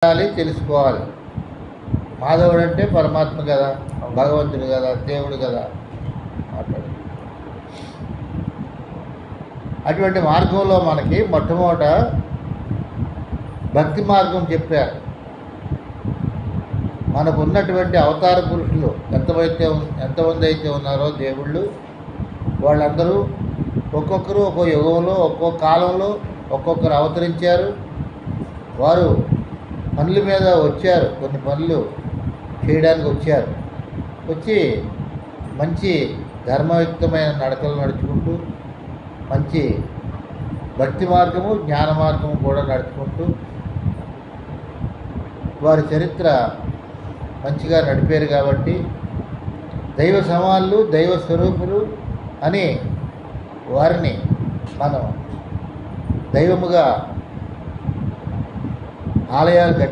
తెలుసుకోవాలి. మాధవుడు అంటే పరమాత్మ కదా, భగవంతుడు కదా, దేవుడు కదా మాట్లాడు. అటువంటి మార్గంలో మనకి మొట్టమొదట భక్తి మార్గం చెప్పారు. మనకు ఉన్నటువంటి అవతార పురుషులు ఎంతమంది అయితే ఉన్నారో దేవుళ్ళు, వాళ్ళందరూ ఒక్కొక్కరు ఒక్కో యుగంలో ఒక్కొక్క కాలంలో ఒక్కొక్కరు అవతరించారు. వారు పనుల మీద వచ్చారు, కొన్ని పనులు చేయడానికి వచ్చారు. వచ్చి మంచి ధర్మయుక్తమైన నడకలు నడుచుకుంటూ, మంచి భక్తి మార్గము జ్ఞాన మార్గము కూడా నడుచుకుంటూ వారి చరిత్ర మంచిగా నడిపారు. కాబట్టి దైవ సమానులు, దైవ స్వరూపులు అని వారిని మనం దైవముగా ఆలయాలు కట్టి